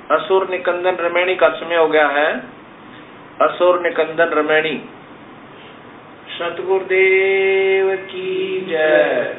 असुर निकंदन रमैनी का समय हो गया है। असुर निकंदन रमैनी। सतगुरुदेव की जय।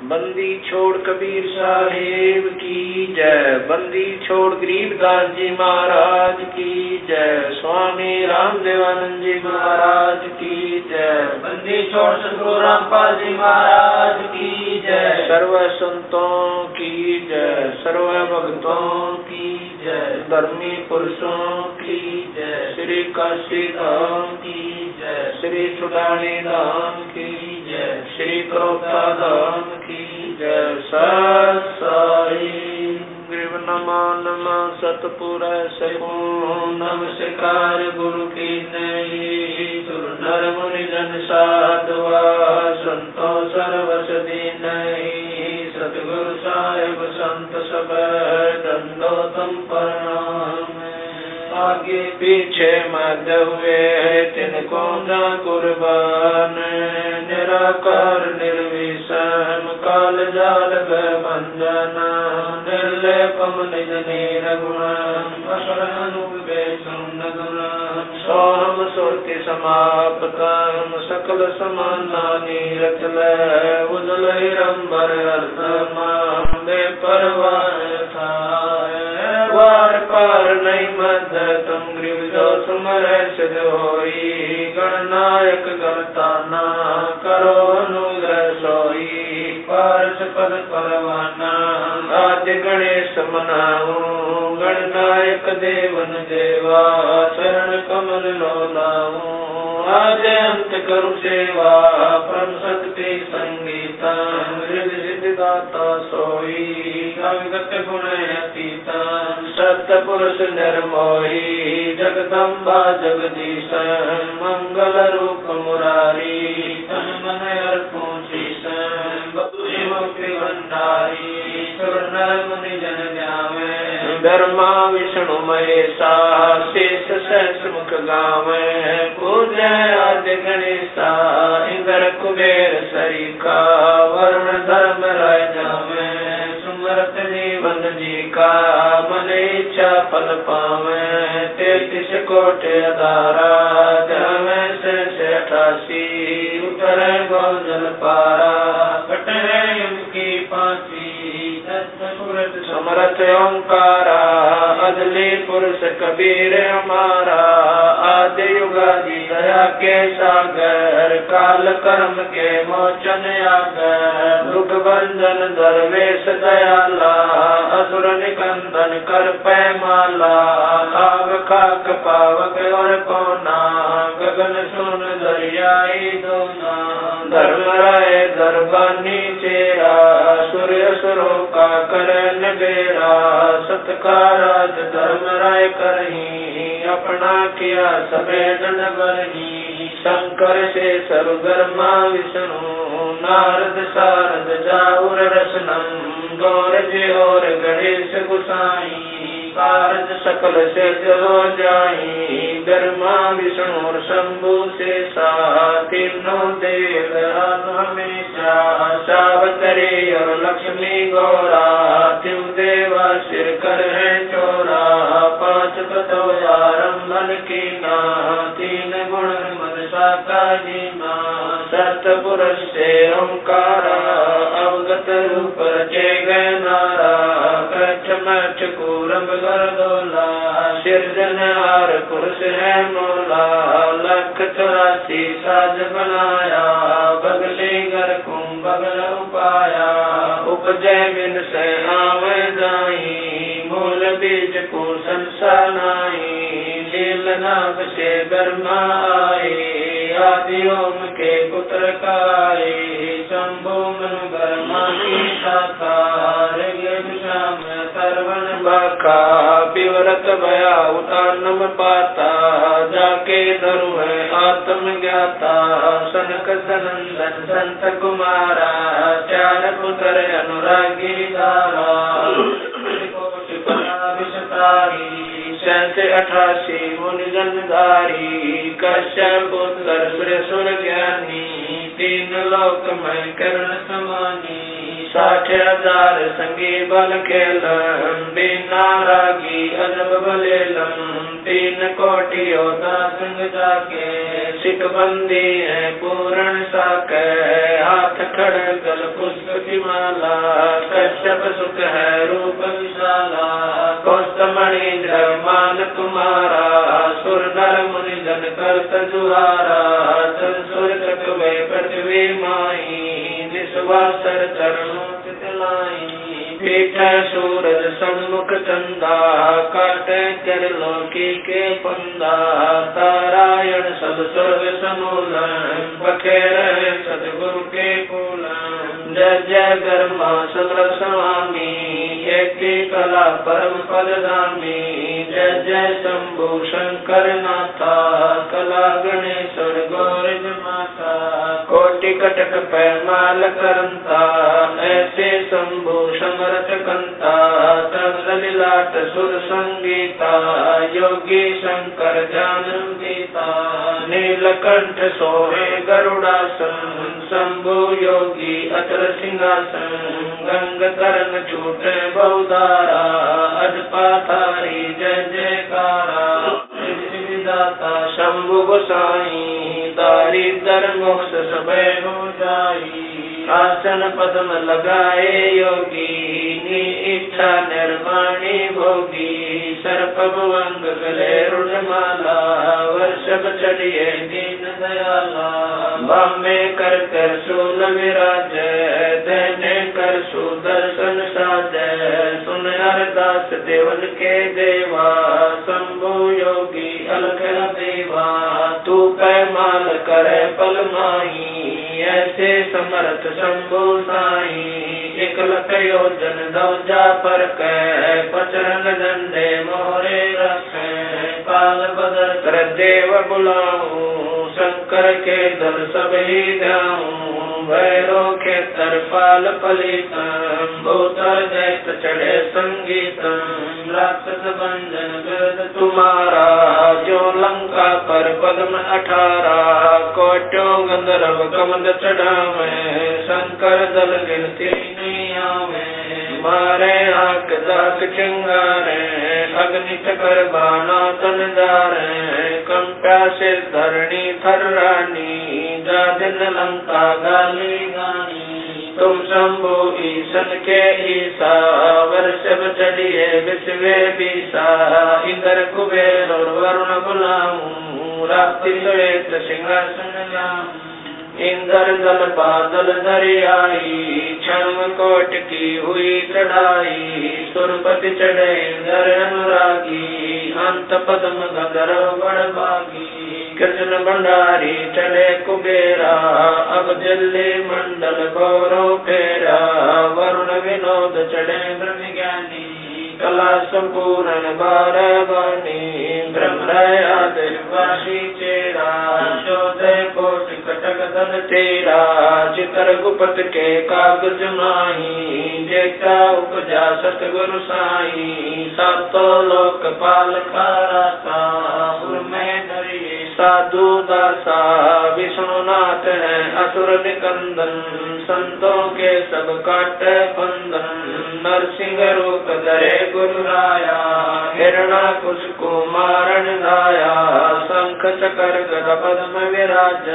बंदी छोड़ कबीर साहेब की जय। बंदी छोड़ गरीबदास जी महाराज की जय। स्वामी रामदेवानंद जी महाराज की जय। बंदी छोड़ सतगुरु रामपाल जी महाराज की जय। सर्व संतों की जय। सर्व भक्तों की जय। धर्मी पुरुषों की जय। श्री काशी धाम की जय। श्री सुडानी धाम की जय। श्री करोता धाम की जय। सत साई ग्रीव नमा नमा सतपुर सगुण नमस्कार गुरु की नई। सुर नर मुनि जन साधवा संतो सर्वस दीनहि। सतगुरु साहिब संत सब दंडोतम प्रणाम। आगे पीछे मत हुए तिनको न कुर्बान। निराकार निर्विषम काल जाल भंजन। निर्लेपम निज निर्गुणम असुरनुपेशम नगुणम। सोहम सुरति समाप्तम सकल समानानि रचल। उजल हिरंबर अर्धमा बेपरवाह था। वार पार नहीं मद तुम ग्रीव जो सुमर सिद्ध होई। गणनायक गणताना करो अनुग्रह सोई। पारस पद परवाना आदि गणेश मनाऊं। गणनायक देवन देवा शरण कमल लो लाऊं। आज अंत करुँ सेवा परम शक्ति संगीता। हृदय सिद्धिदाता सोई अविगत गुण अतीता। सत्य पुरुष निर्मोही जगदम्बा जगदीश। मंगल रूप मुरारी तन मन अर्पण शीश। बधुरी मुक्ति भंडारी सुर नर मुनि जन ध्यावे। ब्रह्मा विष्णु महेशा शेष सहस मुख गावे। पूज्य आदि गणेशा इंद्र कुबेर सरीखा। वरुण धर्म राय जावे। सुमरत जीवन जी का मन इच्छा फल पावे। 33 कोटि अधारा जमे से 88। उतर गौजल पारा कटे यम की फांसी। समरथ ओंकारा अदली पुरुष कबीर हमारा। आदि युगादि दया के सागर काल कर्म के मोचन आगर। दुख भंजन दरवेश दयाला असुर निकंदन कर पैमाला। आग खाक पावक और पौना गगन सुन दरियाई दोना। धर्म राय दरबानी चेरा सूर्य सुरों का करन बेरा। सत्काराज धर्म राय करही अपना किया सभेद नगरही। शंकर से सर्वधर्मा विष्णु नारद सारद जाऊर रसनम। गौर जी और गणेश गुसाई कारज सकल से हो जाई। ब्रह्मा विष्णु और शंभु से तीनों देव हमेशा। सावतरी और लक्ष्मी गौरा तिम देवा सिर कर है चोरा। 5 पतो आरंभन की ना 3 गुण मनसा का जीना। सतपुरुष से ओंकारा अवगत रूप रचे गए नारा। कच्छ मच्छ कूरम गर्दोला सिरजनहार पुरुष है मोला। 184 साज बनाया बगली घर कुंभ बगल उपाया। उपजय बिन से आवे जाई मूल बीज को संसानाई। लील नाग से ब्रह्मा आए आदि ओम के पुत्र काए। शंभु मनु ब्रह्मा की शाखा श्याम सर्वन बाका। विवरत भया उतानम पाता जाके धरु है आत्म ज्ञाता। सनक सनंदन संत कुमारा 4 पुत्र अनुरागी धारा। 88 मुनि जनधारी। कश्यप पुत्र सुर ज्ञानी 3 लोक में कर्ण समानी। 60,000 संगी बल खेलम, बिना रागी अजब बलेलम, 3 कोटि योद्धा संग जाके, सिख बंदी है पूर्ण साके, हाथ खड़गल पुष्प की माला, कश्यप सुख है रूप विशाला, कौस्तमणि मान तुम्हारा, सुर नर मुनि जन करत जुहारा, चल सुर चकवे पृथ्वी माई, निस्वासर चरणों चितलाई, पीठ सूरज सन्मुख चंदा, काटे कर लोकी के पंदा, तारायण सब स्वर्ग समूलन, बखेर सदगुरु के कूलन, जय जय गर्मा समर स्वामी, एक कला परम पदगामी, जय जय शंभु शंकर नाथा, कला गणेश्वर गौरज माता, कोटि कटक पैमाल करंता, ऐसे शंभु समरथ कंता, चंद्रलीलाट सुर संगीता, योगी शंकर जानम गीता, नीलकंठ सोहे गरुड़ासन, शंभु योगी अचल सिंहासन, गंग करण छूटे बहुधारा, अजपाधारी जय जयकारा, दाता शंभु गोसाई, दारिद्र मोक्ष सबे हो जाई, आसन पद्म लगाए योगी, नी इच्छा निर्वाणी भोगी, सर्प भुवंग गले रुणमाला, वर्षभ चढ़िए दीन दयाला, बामे कर कर शूल विराज, देने कर सुदर्शन साजै, सुन अरदास देवन के देवा, शंभु योगी अलग देवा, तू पैमाल करे पल माही, ऐसे समर्थ शंभु साई, 1 लख योजन दौजा पर कै, पचरंग झंडे मोरे रखे, काल बदल कर देव बुलाऊं, शंकर के दल सब ही जाऊं, भैरो के तरपाल पलितम, भूतर दैत चढ़े संगीतम, राक्षस भंजन गर्द तुम्हारा, जो लंका पर पद्म 18, कोटों गंधर्व कमंद चढ़ावे, शंकर दल गिनती नहीं आवे, मारे आंख दाक चिंगारे, अग्नि चकर बाना तन दारे, कंप्या से धरणी थर्रानी, जादिन लंका गाली गानी, तुम शंभु ईशन के ईसा, वर्षभ चढ़िए विश्वे बीसा, इंद्र कुबेर और वरुण बुलाऊं, रात्रि श्वेत सिंहासन लाऊं, इंद्र दल बादल दरियाई, क्षण कोट की हुई चढ़ाई, सुरपति चढ़े इंद्र अनुरागी, अंत पद्म गंधर्व बड़भागी, कृष्ण भंडारी चले कुबेरा, अब दिल्ली मंडल गौरव फेरा, वरुण विनोद चढ़े ब्रह्म ज्ञानी, कला संपूर्ण बारवानी, ब्रह्मयादिवासी चेरा, शोधे कोटि कटक धन तेरा, चितर गुप्त के कागज माही, जेता उपजा सतगुरु साई, सातों लोक पाल खाराता, में धरिए साधु दासा, विष्णुनाथ है असुर निकंदन, संतों के सब काटे बंधन, नरसिंह रूप धरे गुरु राया, हिरणाकुश को मारण दाया, शंख चकर गदा पद्म विराज,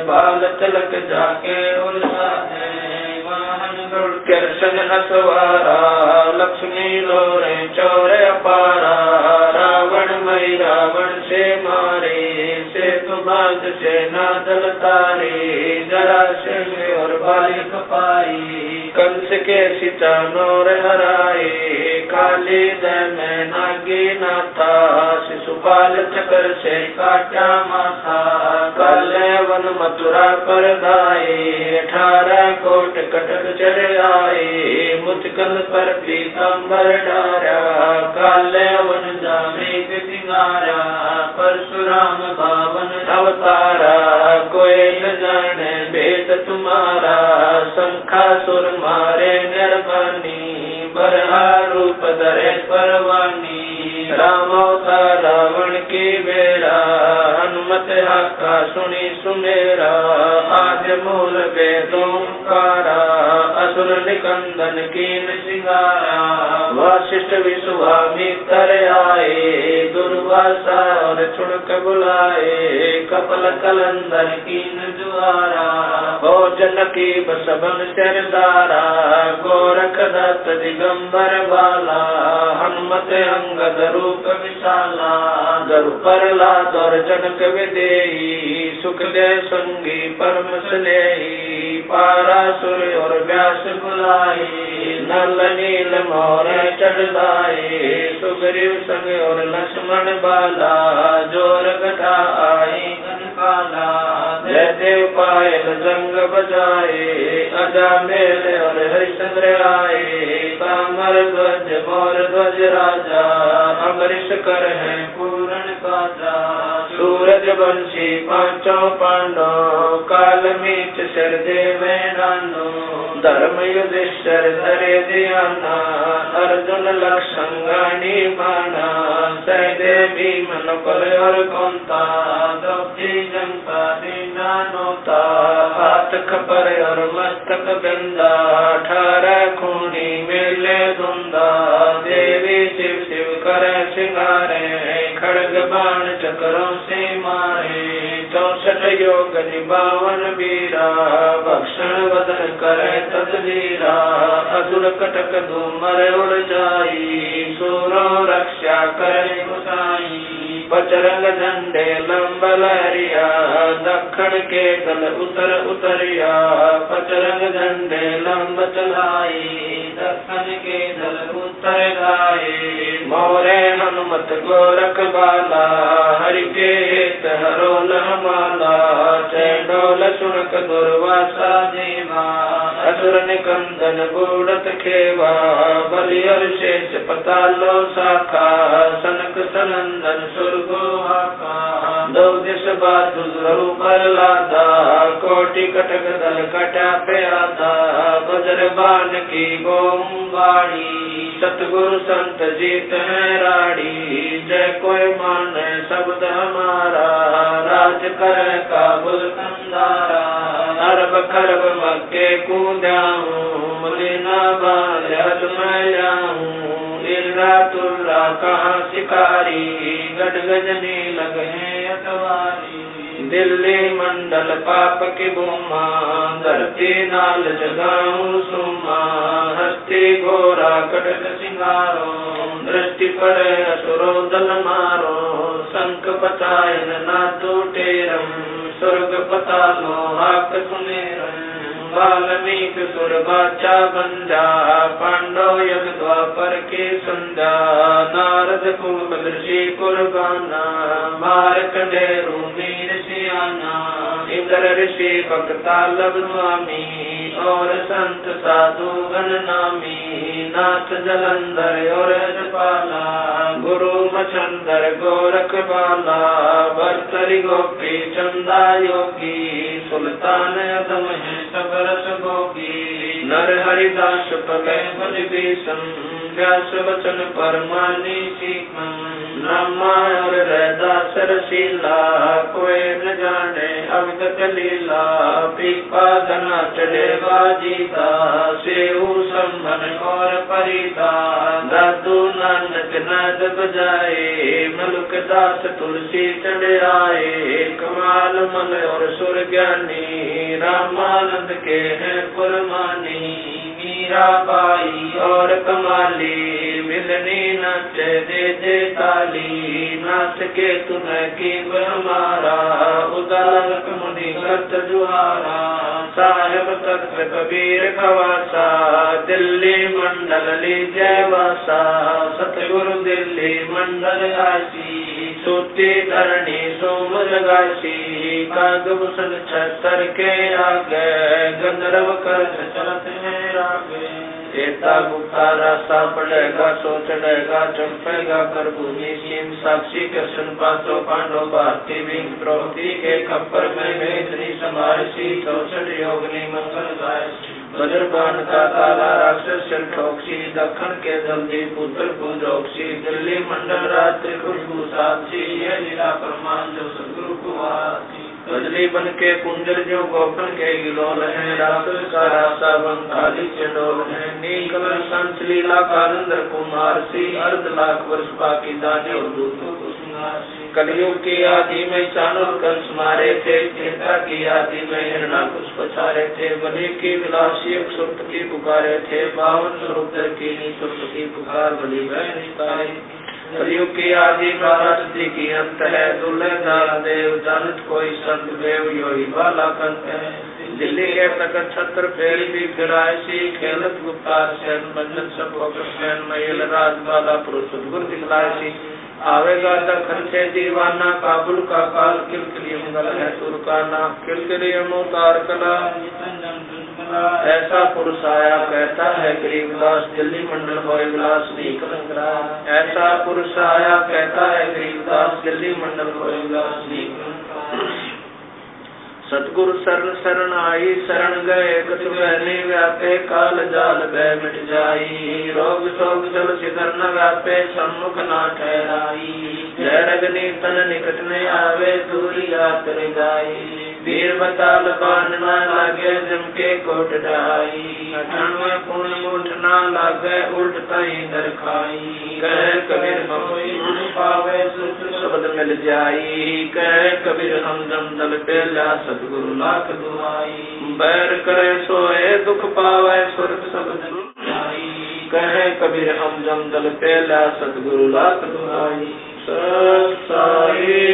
बाल तिलक जाके उल्लासे, वाहन गरुड़ कृष्ण असवारा, लक्ष्मी लोरे चौरे अपारा, रावण मई रावण से मारे, सेतु बांध से नादल तारे, जरासंध और बालिक पाई, कंस के सीता नौर हराए, काली दम नागी नाथा, शिशुपाल चक्र से काटा माथा, काले वन मथुरा पर गाए, 18 कोट कटक चढ़ आए, मुचकल पर पीताम्बर डारा, काले वन जामे सिंगारा, परशुराम बावन अवतारा, कोई न जाने भेद तुम्हारा, शंखासुर मारे निर्वाणी, बरहा रूप धरे परवानी, राम अवतार रावण की बेड़ा, हनुमत हाका सुनी सुमेरा, आद्य मूल वेदों कारा, असुर निकंदन कीन सिंगारा। वशिष्ठ विश्वामित्र आए दुर्वासा और छुड़क बुलाए कपल कलंदर कीन जुआरा। हो जनकी बसबन सरदारा गोरख दत्त दिगंबर बाला। हनुमत अंगद रूप विशाला दरु प्रहलाद और जनक विदेही। सुख दे संगी परम स्नेही पारासुर और व्यास बुलाए। नल नील मोर चढ़ाए सुग्रीव संग और लक्ष्मण बाला। जोर गदा आई काला जय देव पायल जंग बजाए। अजा मेल और हरिश्चंद्र आए तामर ध्वज मोर ध्वज राजा। अमरीश कर है पूर्ण काजा। सूरज वंशी पांचों पांडव काल मीच सिर देवे नानो। धर्म युधिष्ठिर धरे ध्याना अर्जुन लक्षण गानी बाणा। सहदेव भीम नकुल और कुंता द्रौपदी जनता दीना नोता। हाथ खपर और मस्तक बिंदा 18 खूनी मेले धुंधा। देवी शिव शिव कर सिंगारे खड़ग बाण चक्रों से मारे। 64 योग निभावन वीरा भक्षण वदन करे तदवीरा। असुर कटक धूमर उड़ जाई सूरो रक्षा करे गुसाई। बजरंग झंडे लंब लहरिया दक्षिण के दल उतर उतरिया। बजरंग झंडे लंब चलाई दक्षिण के दल उतर गाए। मोरे हनुमत गोरख बाला हरि के हित हरोल माला। चैंडोल सुनक दुर्वासा देवा असुर निकंदन बूढ़त खेवा। बलि और शेष पतालो शाखा सनक सनंदन सुरगो आका। दो दिश बाजु पर लादा कोटि कटक दल कटा पे आदा। वज्र बाण की गोम बाड़ी सतगुरु संत जीत है राड़ी। जय कोई मान शब्द हमारा राज कर काबुल कंदारा। अरब खरब मक्के कूदाऊं लीना बाल मैं जाऊं। इल्ला तुल्ला कहाँ शिकारी गड गजनी लगे अतवारी। दिल्ली मंडल पाप की बुमा धरती नाल जगाऊं सुमा। हस्ती घोरा कटक सिंगारो दृष्टि पड़े असुरो दल मारो। शंख पतायन ना टूटेरम स्वर्ग पतालो हाक सुनेरम। वाल्मीक सुर बाचा बंजा पांडव यग द्वापर के संध्या। नारद कुल ऋषि कुर्बाना मार्कंडेय मीर सियाना। इंद्र ऋषि भक्तालब स्वामी और संत साधु गण नामी। नाथ जलंधर और पाला गुरु मचंदर गोरख बाला। भर्तरी गोपी चंदा योगी सुल्तान अदम है सब रस भोगी। नर हरिदास पले बलि भीषण व्यास वचन परमानी सीखम। ब्रह्मा और रैदास रसीला कोई न जाने अवगत लीला। पीपा धना चढ़े बाजीता सेऊ संभन और परिता। दादू नानक नाद बजाए मलुक दास तुलसी चढ़ आए। कमाल मल और सुर ज्ञानी रामानंद के हैं पुरमानी। मीरा बाई और कमाली मिलनी नच दे दे ताली। नाच के तुम्हें की हमारा उदालक मुनि करत जुहारा। साहेब तख्त कबीर खवासा दिल्ली मंडल लीजय वासा। सतगुरु दिल्ली मंडल आसी सूती धरणी सोम जगासी। कागभूषण छतर के आगे गंधर्व कर चलत है रागे। एता गुप्ता रास्ता पड़ेगा सो चढ़ेगा चंपेगा कर भूमि सीम। साक्षी कृष्ण पांचों पांडव भारती भीम द्रौपदी के खप्पर में वेदनी समारसी। 64 योगनी मंगल गायसी। वज्रबाण का ताला राक्षस सिर ठोकसी। दक्षिण के जल्दी पुत्र पूजोक्सी। दिल्ली मंडल रात्रि खुशबू साक्षी। ये लीला प्रमाण जो सदगुरु को आती। कजली बन के कुंजर जो गोपन के गिलोल है, रासुल का रासा बंगाली चंडोल है, नीकल संत लीला कालंदर कुमार सी, अर्ध लाख वर्ष बाकी दानी और दूतों को सिंगार। कलयुग की आदि में चाणूर कंस मारे थे, त्रेता की आदि में हिरणाकुश पछारे थे, बलि की विलासी सुरपति पुकारे थे, 52 स्वरूप की सुरपति पुकार बलि वह निस्तारे। कलयुग की आदि 12 सदी की अंत है, दुल्हे दाल देव जानत कोई संत देव, योही बाला कंत है। दिल्ली के तक छत्र फेर भी फिराय सी, खेलत गुप्तार सैन बंधन सब कृष्ण महिल राज बाला पुरुष गुर दिखलाय सी। आवेगा दखन से दीवाना, काबुल का काल किलकिली मंगल है तुर्काना, किलकिली अवतार कला ऐसा पुरुष आया कहता है गरीबदास, दिल्ली मंडल होए विलास नहीं कलंकरा। ऐसा पुरुष आया कहता है गरीबदास, दिल्ली मंडल होए विलास नहीं कलंकरा। सतगुरु शरण शरण आई, शरण गए कछ बहने व्यापे, काल जाल भय मिट जाई, रोग शोक जल सिधर न व्यापे, सम्मुख ना ठहराई। जय रगनी तन निकट न आवे, दूरी जात रिगाई, वीर बताल बान न लागे, जम के कोट ढाई। अठानवे पूर्ण मुठ न लागे, उल्ट तई दर खाई। कह कबीर हम पावे, सुख शब्द मिल जाई, कह कबीर हम जम दल पे ला, सतगुरु लाख दुआई। बैर करे सोए दुख पावे, सुरत शब्द दुआई, कहे कबीर हम जम दल पे ला, सतगुरु लाख दुआई। सत साई